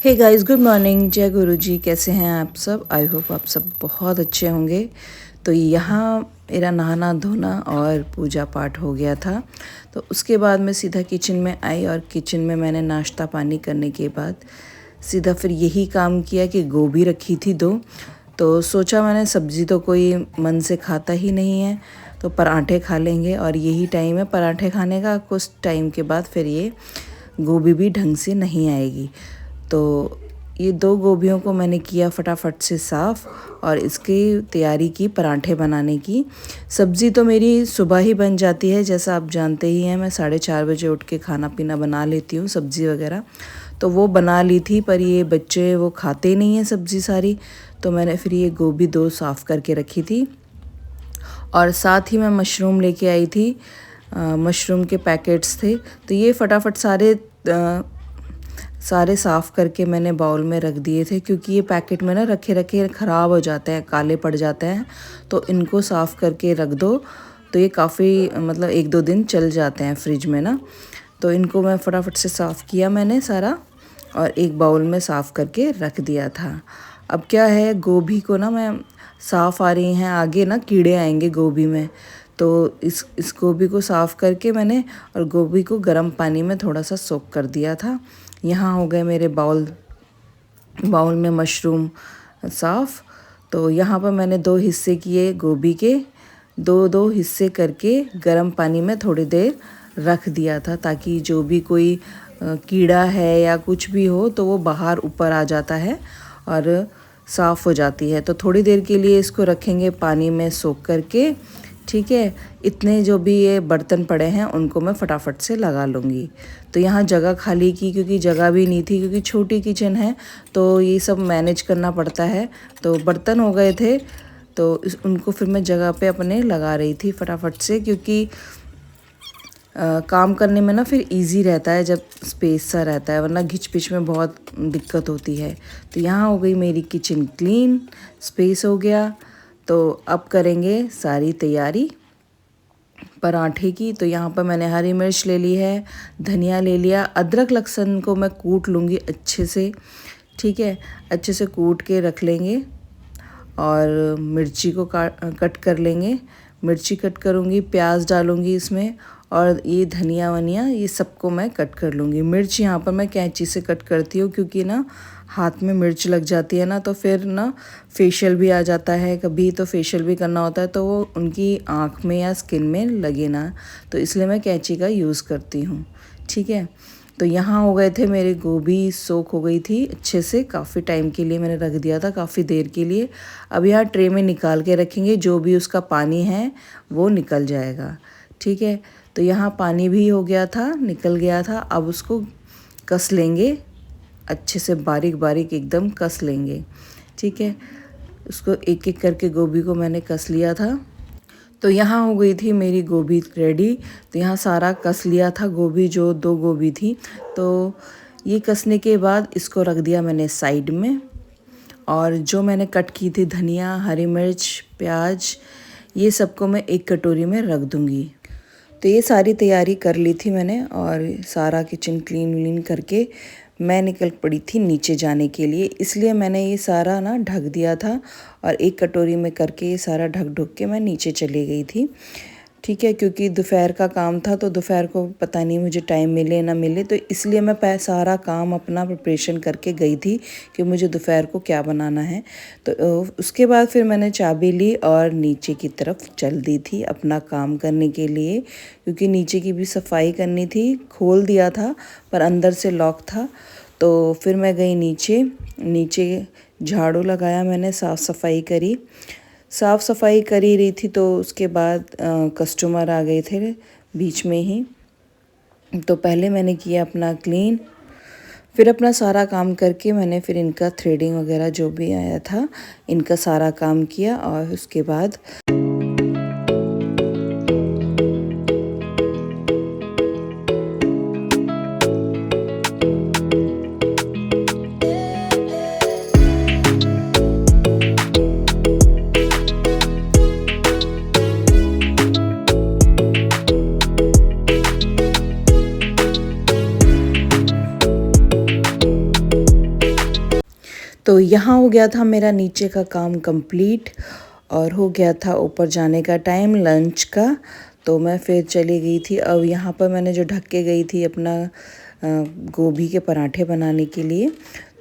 Hey guys, good morning. जय गुरु जी। कैसे हैं आप सब? आई होप आप सब बहुत अच्छे होंगे। तो यहाँ मेरा नहाना धोना और पूजा पाठ हो गया था। तो उसके बाद मैं सीधा किचन में आई और किचन में मैंने नाश्ता पानी करने के बाद सीधा फिर यही काम किया कि गोभी रखी थी 2। तो सोचा मैंने सब्ज़ी तो कोई मन से खाता ही नहीं है, तो पराठे खा लेंगे और यही टाइम है पराठे खाने का। कुछ टाइम के बाद फिर ये गोभी भी ढंग से नहीं आएगी। तो ये 2 गोभियों को मैंने किया फटाफट से साफ़ और इसकी तैयारी की पराठे बनाने की। सब्ज़ी तो मेरी सुबह ही बन जाती है, जैसा आप जानते ही हैं। मैं 4:30 बजे उठ के खाना पीना बना लेती हूँ, सब्ज़ी वगैरह तो वो बना ली थी। पर ये बच्चे वो खाते नहीं हैं सब्ज़ी सारी, तो मैंने फिर ये गोभी 2 साफ़ करके रखी थी। और साथ ही मैं मशरूम लेके आई थी। मशरूम के पैकेट्स थे, तो ये फटाफट सारे साफ़ करके मैंने बाउल में रख दिए थे, क्योंकि ये पैकेट में ना रखे रखे ख़राब हो जाते हैं, काले पड़ जाते हैं। तो इनको साफ़ करके रख दो तो ये काफ़ी मतलब 1-2 दिन चल जाते हैं फ्रिज में ना। तो इनको मैं फटाफट से साफ़ किया मैंने सारा और एक बाउल में साफ़ करके रख दिया था। अब क्या है, गोभी को ना मैं साफ़ आ रही हैं आगे ना कीड़े आएंगे गोभी में, तो इस गोभी को साफ़ करके मैंने और गोभी को गर्म पानी में थोड़ा सा सोक कर दिया था। यहाँ हो गए मेरे बाउल में मशरूम साफ़। तो यहाँ पर मैंने 2 हिस्से किए गोभी के, 2-2 हिस्से करके गर्म पानी में थोड़ी देर रख दिया था, ताकि जो भी कोई कीड़ा है या कुछ भी हो तो वो बाहर ऊपर आ जाता है और साफ़ हो जाती है। तो थोड़ी देर के लिए इसको रखेंगे पानी में सोक करके, ठीक है। इतने जो भी ये बर्तन पड़े हैं उनको मैं फटाफट से लगा लूँगी। तो यहाँ जगह खाली की, क्योंकि जगह भी नहीं थी, क्योंकि छोटी किचन है तो ये सब मैनेज करना पड़ता है। तो बर्तन हो गए थे तो उनको फिर मैं जगह पे अपने लगा रही थी फटाफट से, क्योंकि काम करने में ना फिर इजी रहता है जब स्पेस सा रहता है, वरना घिच पिच में बहुत दिक्कत होती है। तो यहाँ हो गई मेरी किचन क्लीन, स्पेस हो गया। तो अब करेंगे सारी तैयारी पराठे की। तो यहाँ पर मैंने हरी मिर्च ले ली है, धनिया ले लिया, अदरक लहसुन को मैं कूट लूँगी अच्छे से, ठीक है। अच्छे से कूट के रख लेंगे और मिर्ची को कट कर लेंगे। मिर्ची कट करूँगी, प्याज डालूँगी इसमें और ये धनिया वनिया ये सबको मैं कट कर लूँगी। मिर्च यहाँ पर मैं कैंची से कट करती हूँ, क्योंकि ना हाथ में मिर्च लग जाती है ना, तो फिर ना फेशियल भी आ जाता है, कभी तो फेशियल भी करना होता है, तो वो उनकी आँख में या स्किन में लगे ना, तो इसलिए मैं कैंची का यूज़ करती हूँ, ठीक है। तो यहाँ हो गए थे मेरे गोभी सोक हो गई थी अच्छे से, काफ़ी टाइम के लिए मैंने रख दिया था, काफ़ी देर के लिए। अब यहाँ ट्रे में निकाल के रखेंगे, जो भी उसका पानी है वो निकल जाएगा, ठीक है। तो यहाँ पानी भी हो गया था, निकल गया था। अब उसको कस लेंगे अच्छे से, बारीक बारीक एकदम कस लेंगे, ठीक है। उसको एक एक करके गोभी को मैंने कस लिया था। तो यहाँ हो गई थी मेरी गोभी रेडी। तो यहाँ सारा कस लिया था गोभी, जो 2 गोभी थी। तो ये कसने के बाद इसको रख दिया मैंने साइड में, और जो मैंने कट की थी धनिया, हरी मिर्च, प्याज, ये सबको मैं एक कटोरी में रख दूँगी। तो ये सारी तैयारी कर ली थी मैंने और सारा किचन क्लीन व्लीन करके मैं निकल पड़ी थी नीचे जाने के लिए। इसलिए मैंने ये सारा ना ढक दिया था और एक कटोरी में करके ये सारा ढक ढुक के मैं नीचे चली गई थी, ठीक है। क्योंकि दोपहर का काम था, तो दोपहर को पता नहीं मुझे टाइम मिले ना मिले, तो इसलिए मैं सारा काम अपना प्रिपरेशन करके गई थी कि मुझे दोपहर को क्या बनाना है। तो उसके बाद फिर मैंने चाबी ली और नीचे की तरफ चल दी थी अपना काम करने के लिए, क्योंकि नीचे की भी सफाई करनी थी। खोल दिया था पर अंदर से लॉक था। तो फिर मैं गई नीचे झाड़ू लगाया मैंने, साफ़ सफाई करी। साफ़ सफाई कर ही रही थी तो उसके बाद कस्टमर आ गए थे बीच में ही। तो पहले मैंने किया अपना क्लीन, फिर अपना सारा काम करके मैंने फिर इनका थ्रेडिंग वगैरह जो भी आया था इनका सारा काम किया। और उसके बाद तो यहाँ हो गया था मेरा नीचे का काम कंप्लीट और हो गया था ऊपर जाने का टाइम लंच का। तो मैं फिर चली गई थी। अब यहाँ पर मैंने जो ढक के गई थी अपना गोभी के पराठे बनाने के लिए,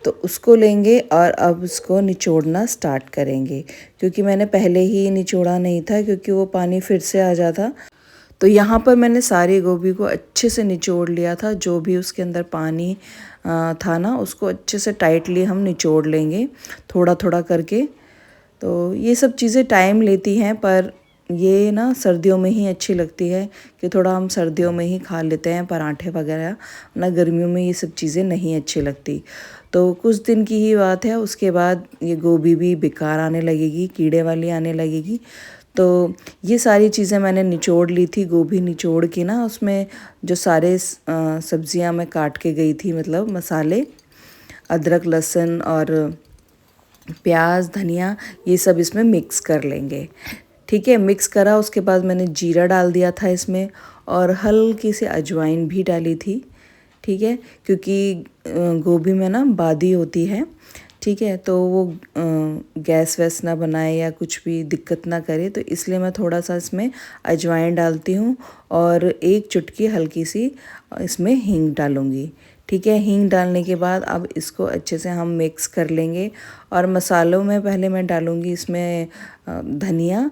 तो उसको लेंगे और अब उसको निचोड़ना स्टार्ट करेंगे, क्योंकि मैंने पहले ही निचोड़ा नहीं था क्योंकि वो पानी फिर से आ जाता। तो यहाँ पर मैंने सारी गोभी को अच्छे से निचोड़ लिया था। जो भी उसके अंदर पानी था ना, उसको अच्छे से टाइटली हम निचोड़ लेंगे थोड़ा थोड़ा करके। तो ये सब चीज़ें टाइम लेती हैं, पर ये ना सर्दियों में ही अच्छी लगती है कि थोड़ा हम सर्दियों में ही खा लेते हैं पराठे वगैरह, ना गर्मियों में ये सब चीज़ें नहीं अच्छी लगती। तो कुछ दिन की ही बात है, उसके बाद ये गोभी भी बेकार आने लगेगी, कीड़े वाली आने लगेगी। तो ये सारी चीज़ें मैंने निचोड़ ली थी। गोभी निचोड़ के ना उसमें जो सारे सब्जियां मैं काट के गई थी, मतलब मसाले, अदरक लहसुन और प्याज धनिया, ये सब इसमें मिक्स कर लेंगे। ठीक है, मिक्स करा। उसके बाद मैंने जीरा डाल दिया था इसमें और हल्की सी अजवाइन भी डाली थी। ठीक है, क्योंकि गोभी में ना बादी होती है। ठीक है, तो वो गैस वैस ना बनाए या कुछ भी दिक्कत ना करे, तो इसलिए मैं थोड़ा सा इसमें अजवाइन डालती हूँ और एक चुटकी हल्की सी इसमें हींग डालूँगी। ठीक है, हींग डालने के बाद अब इसको अच्छे से हम मिक्स कर लेंगे। और मसालों में पहले मैं डालूँगी इसमें धनिया।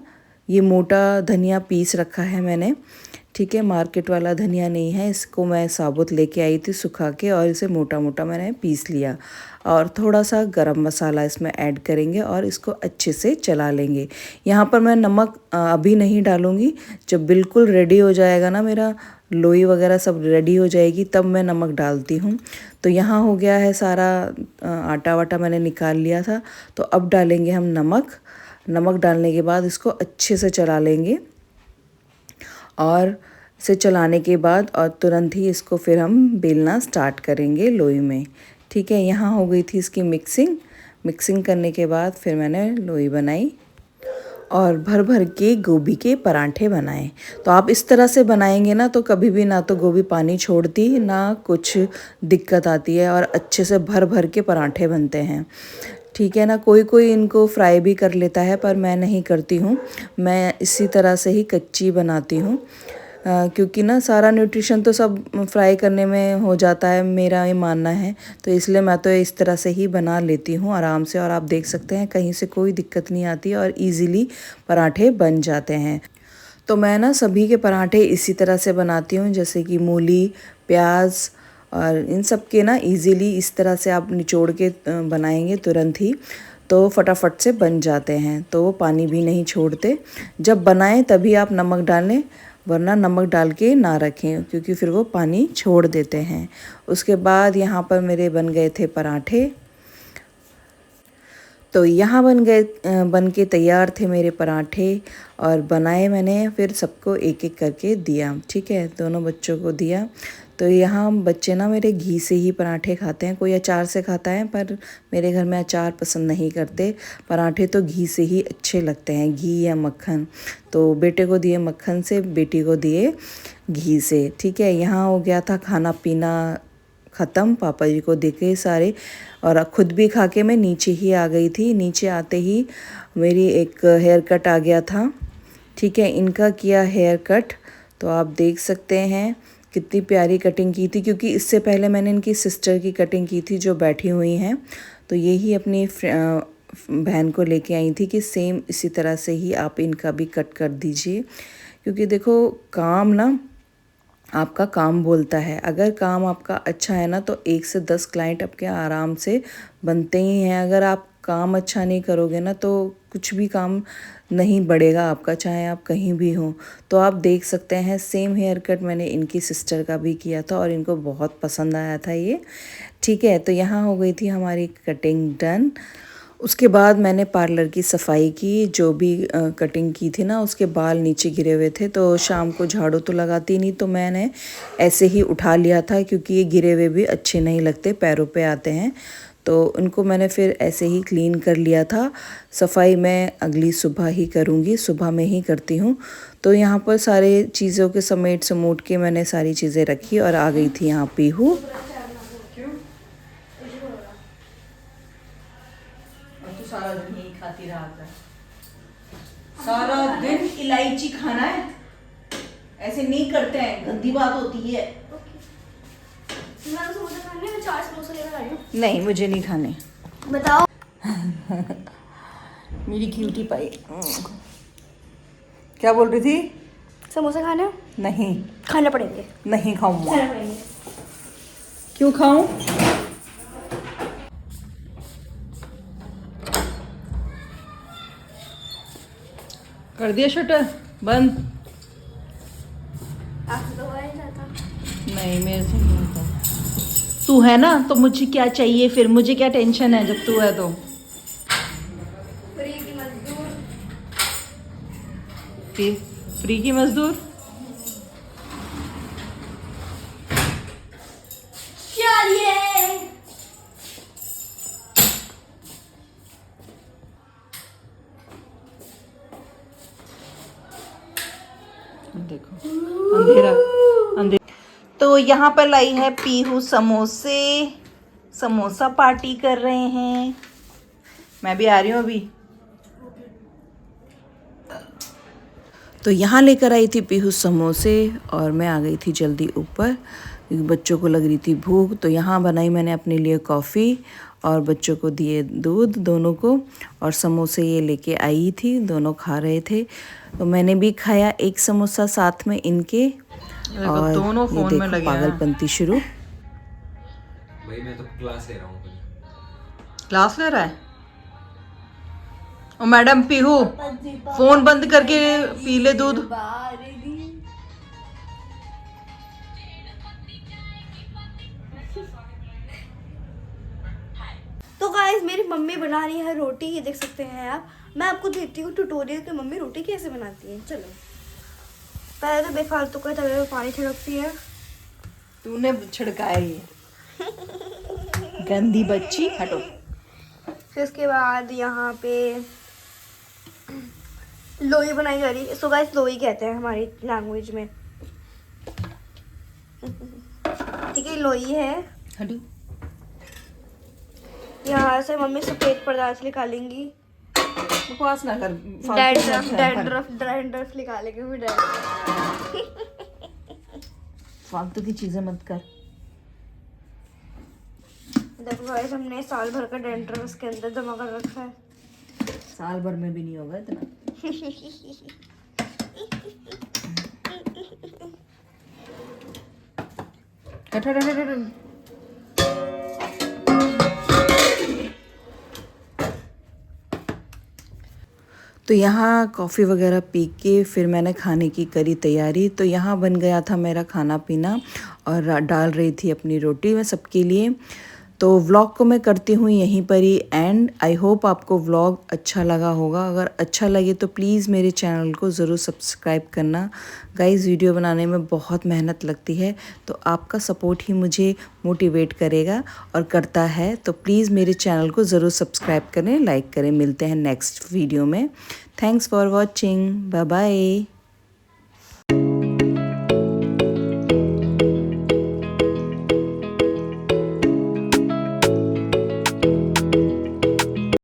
ये मोटा धनिया पीस रखा है मैंने। ठीक है, मार्केट वाला धनिया नहीं है, इसको मैं साबुत लेके आई थी सुखा के और इसे मोटा मोटा मैंने पीस लिया। और थोड़ा सा गरम मसाला इसमें ऐड करेंगे और इसको अच्छे से चला लेंगे। यहाँ पर मैं नमक अभी नहीं डालूँगी, जब बिल्कुल रेडी हो जाएगा ना मेरा लोई वगैरह सब रेडी हो जाएगी तब मैं नमक डालती हूँ। तो यहाँ हो गया है सारा आटा वाटा मैंने निकाल लिया था। तो अब डालेंगे हम नमक। नमक डालने के बाद इसको अच्छे से चला लेंगे और इसे चलाने के बाद और तुरंत ही इसको फिर हम बेलना स्टार्ट करेंगे लोई में। ठीक है, यहाँ हो गई थी इसकी मिक्सिंग करने के बाद फिर मैंने लोई बनाई और भर भर के गोभी के पराठे बनाए। तो आप इस तरह से बनाएंगे ना तो कभी भी ना तो गोभी पानी छोड़ती ना कुछ दिक्कत आती है और अच्छे से भर भर के पराठे बनते हैं। ठीक है ना, कोई कोई इनको फ्राई भी कर लेता है, पर मैं नहीं करती हूँ। मैं इसी तरह से ही कच्ची बनाती हूँ, क्योंकि ना सारा न्यूट्रिशन तो सब फ्राई करने में हो जाता है, मेरा ये मानना है। तो इसलिए मैं तो इस तरह से ही बना लेती हूँ आराम से। और आप देख सकते हैं कहीं से कोई दिक्कत नहीं आती और इजीली पराठे बन जाते हैं। तो मैं ना सभी के पराठे इसी तरह से बनाती हूँ, जैसे कि मूली, प्याज और इन सब के ना इजीली इस तरह से आप निचोड़ के बनाएंगे तुरंत ही, तो फटाफट से बन जाते हैं। तो वो पानी भी नहीं छोड़ते। जब बनाएं तभी आप नमक डालें, वरना नमक डाल के ना रखें क्योंकि फिर वो पानी छोड़ देते हैं। उसके बाद यहाँ पर मेरे बन गए थे पराठे। तो यहाँ बन के तैयार थे मेरे पराठे और बनाए मैंने, फिर सबको एक एक करके दिया। ठीक है, दोनों बच्चों को दिया। तो यहाँ बच्चे ना मेरे घी से ही पराठे खाते हैं, कोई अचार से खाता है पर मेरे घर में अचार पसंद नहीं करते। पराठे तो घी से ही अच्छे लगते हैं, घी या मक्खन। तो बेटे को दिए मक्खन से, बेटी को दिए घी से। ठीक है, यहाँ हो गया था खाना पीना ख़त्म, पापा जी को देखे सारे और खुद भी खा के मैं नीचे ही आ गई थी। नीचे आते ही मेरी एक हेयर कट आ गया था। ठीक है, इनका किया हेयर कट, तो आप देख सकते हैं कितनी प्यारी कटिंग की थी, क्योंकि इससे पहले मैंने इनकी सिस्टर की कटिंग की थी जो बैठी हुई हैं। तो यही अपनी बहन को लेके आई थी कि सेम इसी तरह से ही आप इनका भी कट कर दीजिए, क्योंकि देखो काम ना आपका काम बोलता है। अगर काम आपका अच्छा है ना तो 1 से 10 क्लाइंट आपके आराम से बनते ही हैं। अगर आप काम अच्छा नहीं करोगे ना तो कुछ भी काम नहीं बढ़ेगा आपका, चाहे आप कहीं भी हो। तो आप देख सकते हैं सेम हेयर कट मैंने इनकी सिस्टर का भी किया था और इनको बहुत पसंद आया था ये। ठीक है, तो यहाँ हो गई थी हमारी कटिंग डन। उसके बाद मैंने पार्लर की सफाई की, जो भी कटिंग की थी ना उसके बाल नीचे गिरे हुए थे, तो शाम को झाड़ू तो लगाती नहीं, तो मैंने ऐसे ही उठा लिया था क्योंकि ये गिरे हुए भी अच्छे नहीं लगते, पैरों पे आते हैं। तो उनको मैंने फिर ऐसे ही क्लीन कर लिया था। सफाई मैं अगली सुबह ही करूँगी, सुबह में ही करती हूँ। तो यहाँ पर सारे चीज़ों के समेट समूट के मैंने सारी चीज़ें रखी और आ गई थी यहाँ पीहू। तो सारा दिन यही खाती रहा कर, सारा दिन इलायची खाना है, ऐसे नहीं करते हैं, गंदी बात होती है। मैं समोसा खाने में 4 समोसा लेकर आ रही हूँ। नहीं मुझे नहीं खाने। बताओ। मेरी क्यूटी पाई। क्या बोल रही थी? समोसा खाने? नहीं खाने पड़ेंगे। नहीं खाऊंगा। खाने पड़ेंगे। क्यों खाऊं? कर दिया शटर बंद? आपसे तो हुआ नहीं जाता। नहीं मेरे से नहीं होता। तू है ना तो मुझे क्या चाहिए फिर, मुझे क्या टेंशन है जब तू है तो। फ्री की मजदूर। फ्री की मजदूर। चलिए। देखो अंधेरा अंधेरा। तो यहाँ पर लाई है पीहू समोसे, समोसा पार्टी कर रहे हैं। मैं भी आ रही हूँ अभी। तो यहाँ लेकर आई थी पीहू समोसे और मैं आ गई थी जल्दी ऊपर क्योंकि बच्चों को लग रही थी भूख। तो यहाँ बनाई मैंने अपने लिए कॉफ़ी और बच्चों को दिए दूध दोनों को, और समोसे ये लेके आई थी, दोनों खा रहे थे। तो मैंने भी खाया एक समोसा साथ में इनके, और दोनों ये फोन में देखो लगे पागलपंती शुरू। भाई मैं तो क्लास ले रहा हूँ। क्लास ले रहा है। और मैडम पीहू फोन बंद करके पी ले दूध। तो गाइस मेरी मम्मी बना रही है रोटी, ये देख सकते हैं आप। मैं आपको देती हूँ ट्यूटोरियल कि मम्मी रोटी कैसे बनाती है। चलो पहले तो बेफालतू का तवे में पानी छिड़कती है। तूने छिड़काया ये गंदी बच्ची, हटो। फिर उसके बाद यहाँ पे लोई बनाई जा रही है। इसको गाइस लोई कहते हैं हमारी लैंग्वेज में। ठीक है लोई है। हटो। यहाँ से मम्मी सफेद पदार्थ निकालेंगी। बकवास ना कर। डैंड्रफ निकालेंगे फिर डैंड्रफ। फालतू की चीजें मत कर। देखो गाइस हमने साल भर का डैंड्रफ इसके अंदर जमा कर रखा है। साल भर में भी नहीं होगा इतना। हट हट हट हट। तो यहाँ कॉफ़ी वगैरह पी के फिर मैंने खाने की करी तैयारी। तो यहाँ बन गया था मेरा खाना पीना और डाल रही थी अपनी रोटी मैं सबके लिए। तो व्लॉग को मैं करती हूँ यहीं पर ही एंड। आई होप आपको व्लॉग अच्छा लगा होगा। अगर अच्छा लगे तो प्लीज़ मेरे चैनल को ज़रूर सब्सक्राइब करना। गाइस वीडियो बनाने में बहुत मेहनत लगती है, तो आपका सपोर्ट ही मुझे मोटिवेट करेगा और करता है। तो प्लीज़ मेरे चैनल को ज़रूर सब्सक्राइब करें, लाइक करें। मिलते हैं नेक्स्ट वीडियो में। Thanks for watching. Bye bye.